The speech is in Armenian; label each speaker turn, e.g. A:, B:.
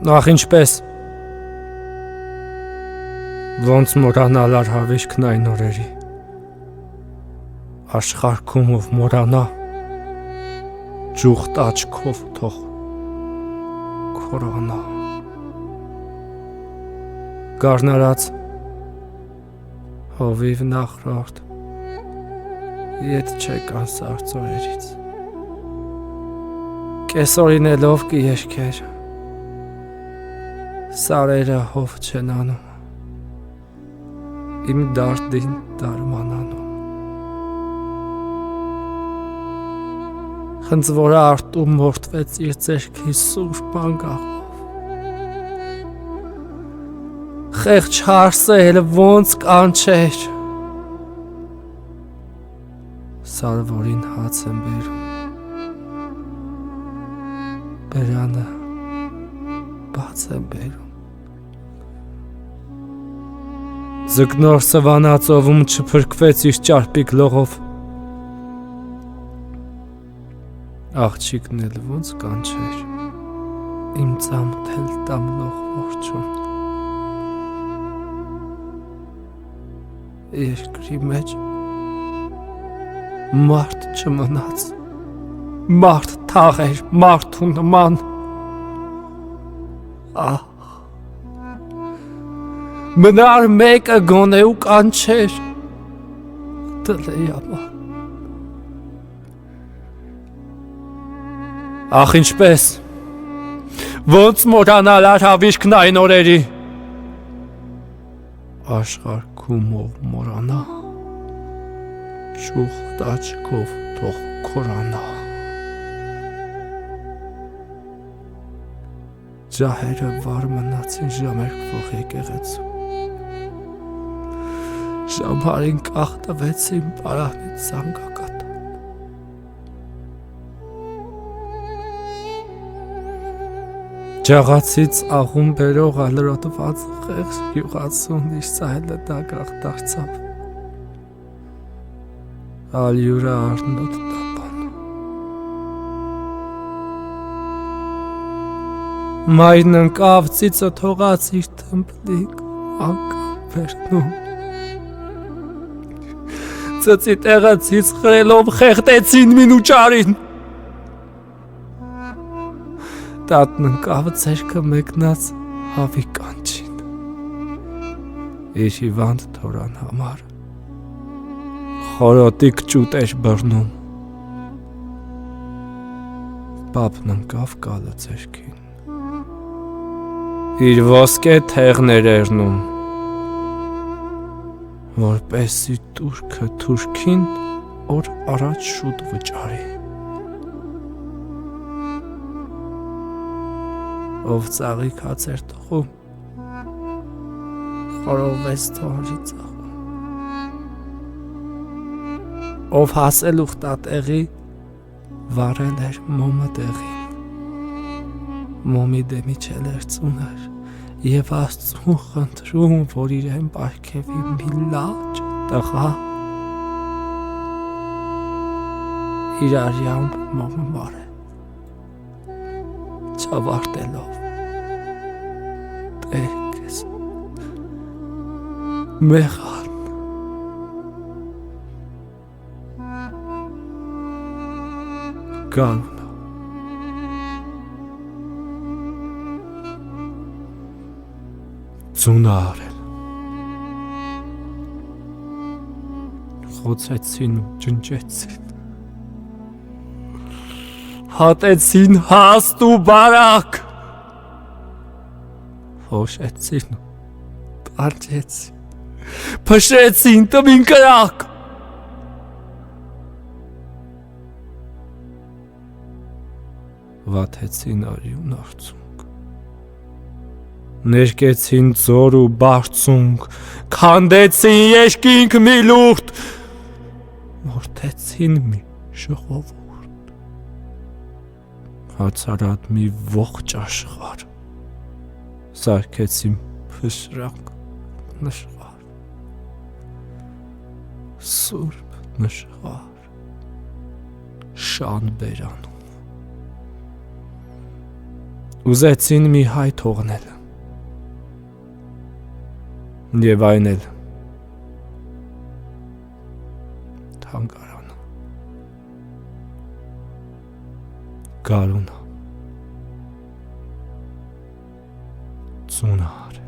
A: Ախ ինչպես ոնց մորանալ արհավիշքն այն օրերի աշխարհքում ով մորանա ջուղտ աչքով թող քորանա գառնարած հովիվ նախրորդ ետ չեկան սարծորերից կեսօրինելով կիեշքեր սարերը հով չեն անում իմ դարդին դարմանանում խնձվորը արտում մորթվեց իր ձերքի սուրբ մանգաղով խեղճ հարսը էլ ոնց կանչեր սարվորին հաց եմ բերում բերանը բաց եմ բերում Ձկնոր սվանածովում չփրկվեց իր ճարպիկ լողով Աղջիկն էլ ոնց կանչեր իմ ծամթել տամլող ողջուն Երկրի մեջ մարդ չմնաց մարդ թաղեր մարդու նման ահ Մնար մեկը գոնե ու կանչեր դլեյամա Ախ ինչպես ոնց մորանալ արհավիշքն այն օրերի աշխարհքում ով մորանա ջուղտ աչքով թող քորանա Ջահերը վար մնացին ժամերկվող եկեղեցու Ժամարին կախտվեցին պարանից զանգակատան Ջաղացից աղում բերող ալրոտված խեղճ յուղացուն իշծայլը դագաղ դարձավ Ալյուրը արնոտ տապան Մայրն ընկավ ծիծը թողած իր թմպլիկ անկավ վերնում Ծծի տեղը ծիծ խրելով խեղտեցին մինուճարին Տատն ընկավ ձերքը մեկնած հավի կանչին Իր հիվանդ թորան համար Խորոտիկ ճուտ էր բռնում Պապն ընկավ կալը ձերքին Իր ոսկե թեղն էր էրնում Որպեսի տուրքը թուրքին օր առաջ շուտ վճարի Ով ծաղիկ հաց էր տխում Խորովեց թորի ծաղում Ով հասել ուխտատեղի վարել էր մոմը տեղին Մոմի դեմիչել էր ծուներ Եվ աստծուն խնդրում, որ իրեն պարգևի մի լաջ տղա Իր արյամբ մոմը մարել Չավարտելով Տերքես Մեղան Գանունը Ձունը արել Խոցեցին ու ջնջեցին Հատեցին հաստ ու բարակ Հոշեցին ու պարջեցին Փշեցին տմին կրակ Վաթեցին արյուն արցունք Ներկեցին ձոր ու բարձունք Քանդեցին երկինք մի լուրդ Մորթեցին մի ժողովուրդ Հացարատ մի ողջ աշխարհ Սարքեցին փշրակ նշխար Սուրբ նշխար Շան բերանում ուզեցին մի հայ թողնել եւ այն էլ թանգարան գարուն ծունար